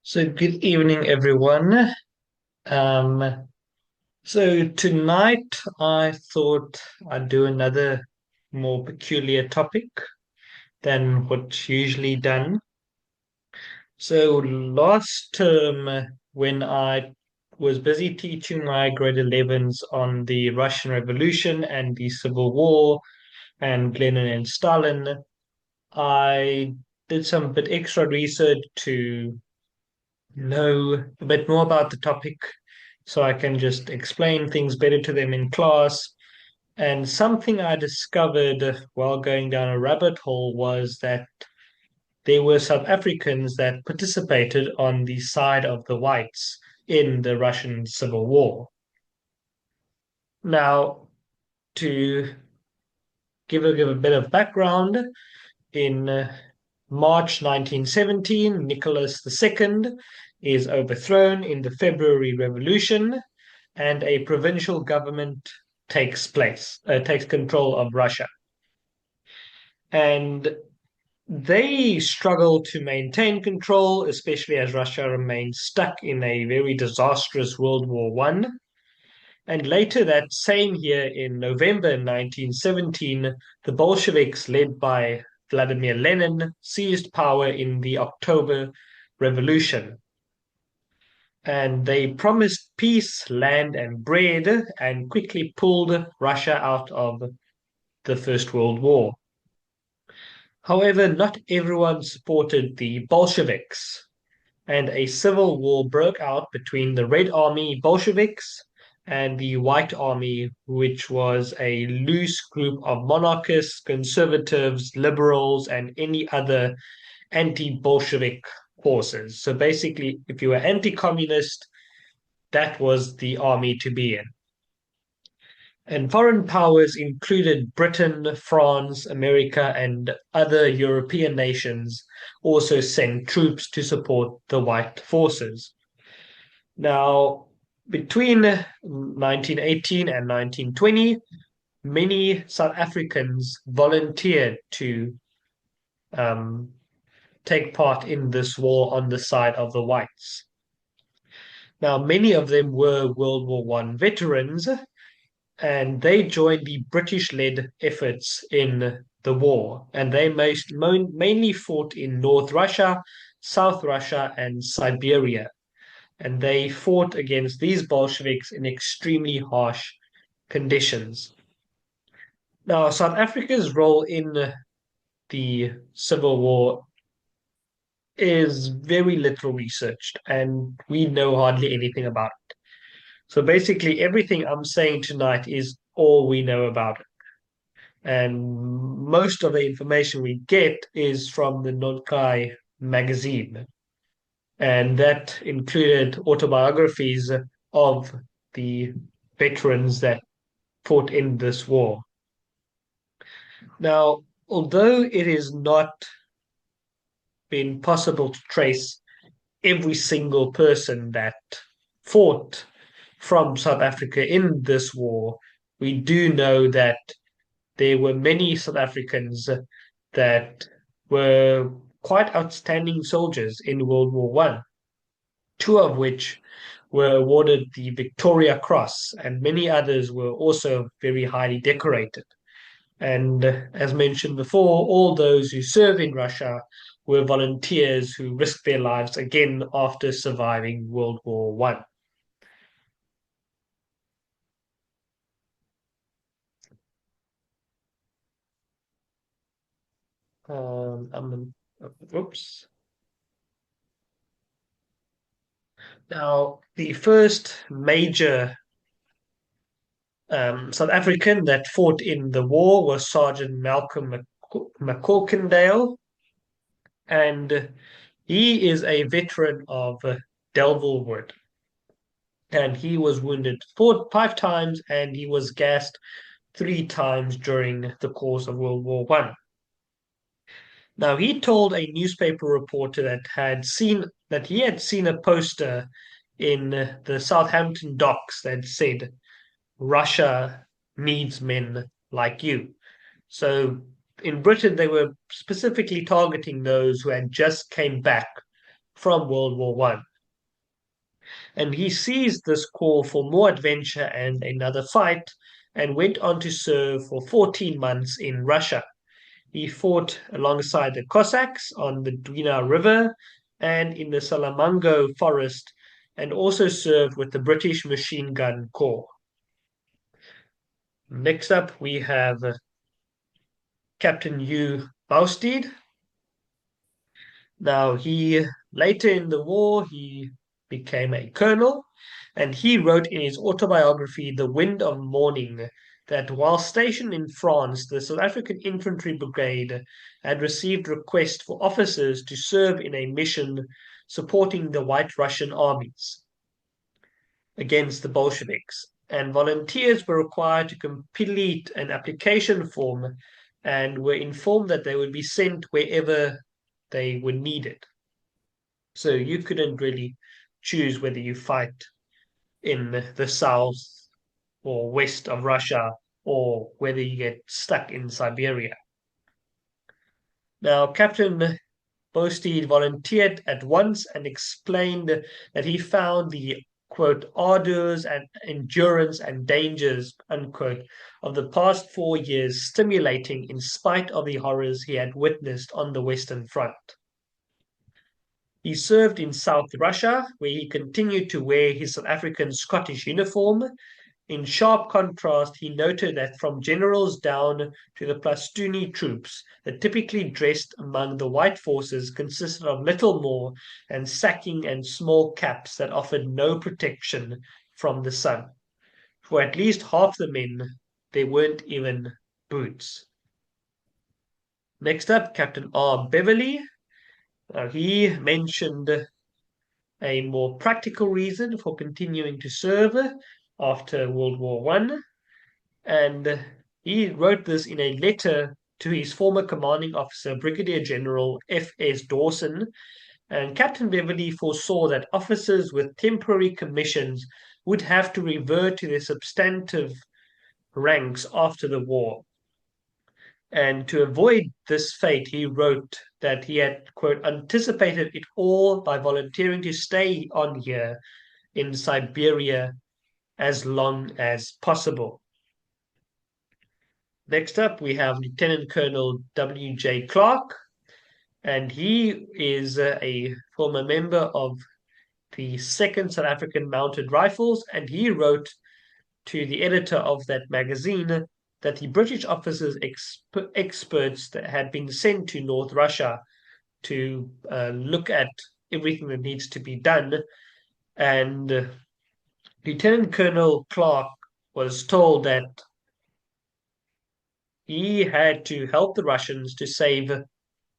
So good evening, everyone. So tonight I thought I'd do another more peculiar topic than what's usually done. So last term, when I was busy teaching my grade 11s on the Russian Revolution and the Civil War and Lenin and Stalin, I did some bit extra research to know a bit more about the topic so I can just explain things better to them in class. And something I discovered while going down a rabbit hole was that there were South Africans that participated on the side of the whites in the Russian Civil War. Now, to give a bit of background, in March 1917, Nicholas II is overthrown in the February Revolution, and a provincial government takes control of Russia. And they struggle to maintain control, especially as Russia remains stuck in a very disastrous World War One. And later that same year, in November 1917, the Bolsheviks, led by Vladimir Lenin, seized power in the October Revolution. And they promised peace, land, and bread, and quickly pulled Russia out of the First World War. However, not everyone supported the Bolsheviks, and a civil war broke out between the Red Army Bolsheviks and the White Army, which was a loose group of monarchists, conservatives, liberals, and any other anti Bolshevik forces. So basically, if you were anti communist, that was the army to be in. And foreign powers included Britain, France, America, and other European nations also sent troops to support the White forces. Now, between 1918 and 1920, many South Africans volunteered to um, take part in this war on the side of the whites. Now, many of them were World War One veterans, and they joined the British-led efforts in the war, and they mainly fought in North Russia, South Russia, and Siberia, and they fought against these Bolsheviks in extremely harsh conditions. Now, South Africa's role in the Civil War is very little researched, and we know hardly anything about it. So basically, everything I'm saying tonight is all we know about it. And most of the information we get is from the Nonkai magazine, and that included autobiographies of the veterans that fought in this war. Now, although it has not been possible to trace every single person that fought from South Africa in this war, we do know that there were many South Africans that were quite outstanding soldiers in World War One, two of which were awarded the Victoria Cross, and many others were also very highly decorated. And as mentioned before, all those who serve in Russia were volunteers who risked their lives again after surviving World War One. Oops. Now, the first major South African that fought in the war was Sergeant Malcolm McCorkindale, and he is a veteran of Delville Wood. And he was wounded 5 times, and he was gassed 3 times during the course of World War One. Now, he told a newspaper reporter that he had seen a poster in the Southampton docks that said, "Russia needs men like you." So in Britain, they were specifically targeting those who had just came back from World War One. And he seized this call for more adventure and another fight and went on to serve for 14 months in Russia. He fought alongside the Cossacks on the Dwina River and in the Salamango forest, and also served with the British Machine Gun Corps. Next up, we have Captain Hugh Bousted. Now, he later in the war he became a colonel, and he wrote in his autobiography, The Wind of Morning, that while stationed in France, the South African Infantry Brigade had received requests for officers to serve in a mission supporting the White Russian armies against the Bolsheviks. And volunteers were required to complete an application form and were informed that they would be sent wherever they were needed. So you couldn't really choose whether you fight in the south or west of Russia or whether you get stuck in Siberia. Now, Captain Bosteed volunteered at once and explained that he found the quote ardors and endurance and dangers unquote of the past 4 years stimulating in spite of the horrors he had witnessed on the Western Front. He served in South Russia, where he continued to wear his South African Scottish uniform. In sharp contrast, he noted that from generals down to the Plastuni troops, the typically dressed among the white forces consisted of little more than sacking and small caps that offered no protection from the sun. For at least half the men, there weren't even boots. Next up, Captain R. Beverley. He mentioned a more practical reason for continuing to serve after World War One, and he wrote this in a letter to his former commanding officer, Brigadier General F.S. Dawson. And Captain Beverley foresaw that officers with temporary commissions would have to revert to their substantive ranks after the war. And to avoid this fate, he wrote that he had, quote, anticipated it all by volunteering to stay on here in Siberia as long as possible. Next up, we have Lieutenant Colonel W.J. Clark, and he is a former member of the 2nd South African Mounted Rifles, and he wrote to the editor of that magazine that the British officers experts that had been sent to North Russia to look at everything that needs to be done. And Lieutenant Colonel Clark was told that he had to help the Russians to save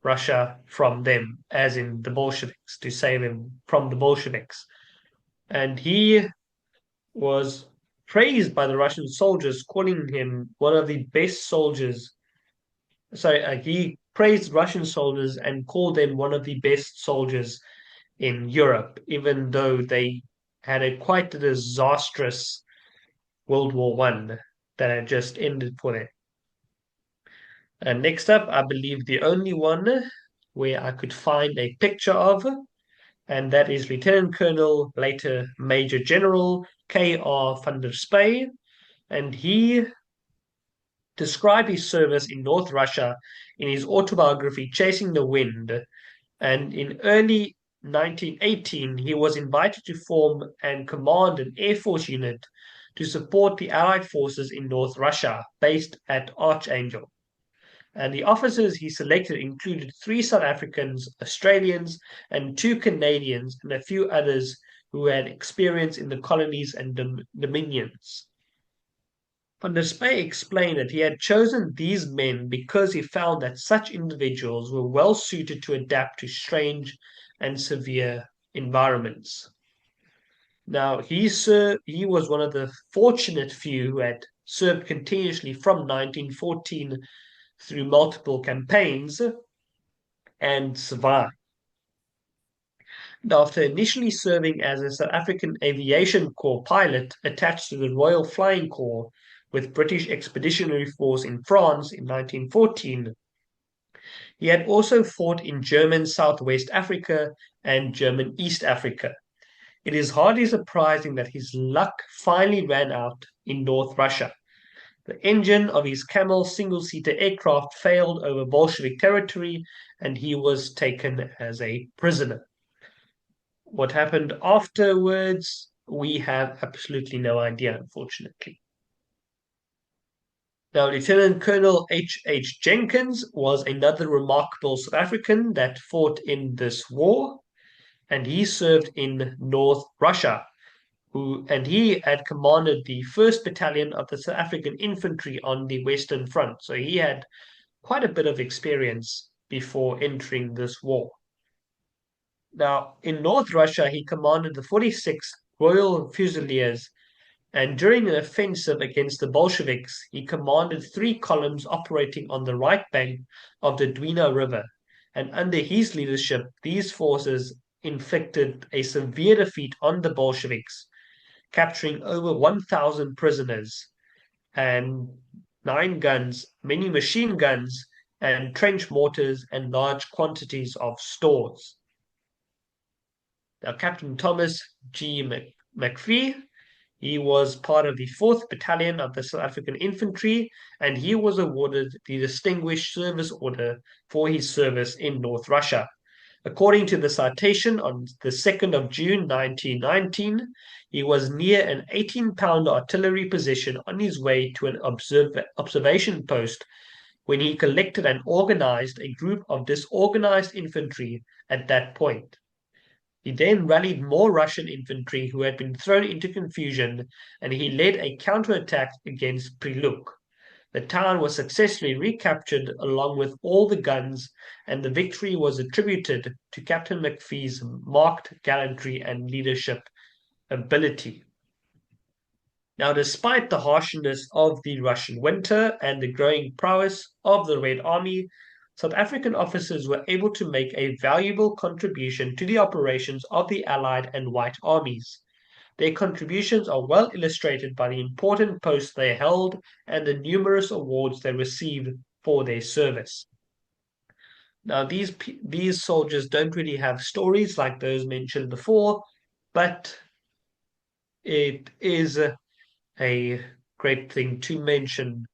Russia from them, as in the Bolsheviks, to save him from the Bolsheviks. And he was praised by the Russian soldiers, calling him one of the best soldiers. Sorry, he praised Russian soldiers and called them one of the best soldiers in Europe, even though they had a quite a disastrous World War One that had just ended for them. And next up, I believe the only one where I could find a picture of, and that is Lieutenant Colonel, later Major General K.R. van der Spey, and he described his service in North Russia in his autobiography Chasing the Wind. And in early 1918, he was invited to form and command an Air Force unit to support the Allied forces in North Russia, based at Archangel. And the officers he selected included 3 South Africans, Australians, and 2 Canadians, and a few others who had experience in the colonies and dominions. Van der Spey explained that he had chosen these men because he found that such individuals were well suited to adapt to strange and severe environments. Now, he was one of the fortunate few who had served continuously from 1914 through multiple campaigns and survived. After initially serving as a South African Aviation Corps pilot attached to the Royal Flying Corps with British Expeditionary Force in France in 1914, He had also fought in German Southwest Africa and German East Africa. It is hardly surprising that his luck finally ran out in North Russia. The engine of his Camel single-seater aircraft failed over Bolshevik territory, and he was taken as a prisoner. What happened afterwards, we have absolutely no idea, unfortunately. Now, Lieutenant Colonel H. Jenkins was another remarkable South African that fought in this war, and he served in North Russia. And he had commanded the 1st Battalion of the South African Infantry on the Western Front. So he had quite a bit of experience before entering this war. Now, in North Russia, he commanded the 46th Royal Fusiliers, and during an offensive against the Bolsheviks, he commanded 3 columns operating on the right bank of the Dwina River. And under his leadership, these forces inflicted a severe defeat on the Bolsheviks, capturing over 1,000 prisoners and 9 guns, many machine guns, and trench mortars, and large quantities of stores. Now, Captain Thomas G. McPhee, he was part of the 4th Battalion of the South African Infantry, and he was awarded the Distinguished Service Order for his service in North Russia. According to the citation, on the 2nd of June 1919, he was near an 18-pounder artillery position on his way to an observation post when he collected and organized a group of disorganized infantry at that point. He then rallied more Russian infantry who had been thrown into confusion, and he led a counterattack against Priluk. The town was successfully recaptured along with all the guns, and the victory was attributed to Captain McPhee's marked gallantry and leadership ability. Now, despite the harshness of the Russian winter and the growing prowess of the Red Army, South African officers were able to make a valuable contribution to the operations of the Allied and White armies. Their contributions are well illustrated by the important posts they held and the numerous awards they received for their service. Now, these soldiers don't really have stories like those mentioned before, but it is a great thing to mention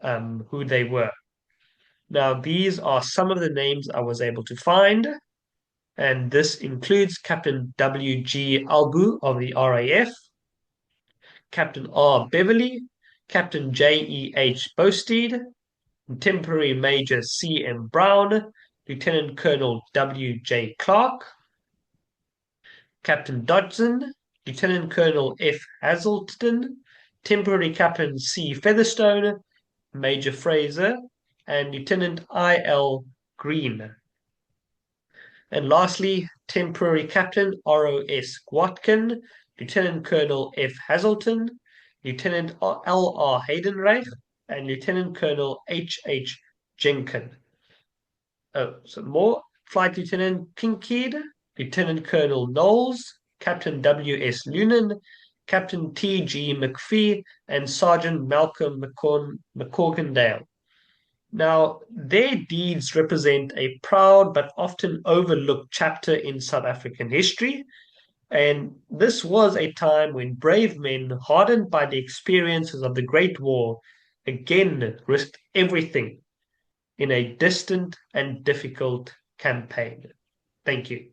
who they were. Now, these are some of the names I was able to find, and this includes Captain W.G. Albu of the RAF, Captain R. Beverly, Captain J.E.H. Bosteed, Contemporary Major C.M. Brown, Lieutenant Colonel W.J. Clark, Captain Dodson, Lieutenant Colonel F. Hazelton, Temporary Captain C. Featherstone, Major Fraser, and Lieutenant I.L. Green. And lastly, Temporary Captain R.O.S. Watkin, Lieutenant Colonel F. Hazelton, Lieutenant L.R. Haydenreich, and Lieutenant Colonel H.H. Jenkin. Oh, some more. Flight Lieutenant Kinkead, Lieutenant Colonel Knowles, Captain W.S. Lunan, Captain T.G. McPhee, and Sergeant Malcolm McCorkindale. Now, their deeds represent a proud but often overlooked chapter in South African history, and this was a time when brave men, hardened by the experiences of the Great War, again risked everything in a distant and difficult campaign. Thank you.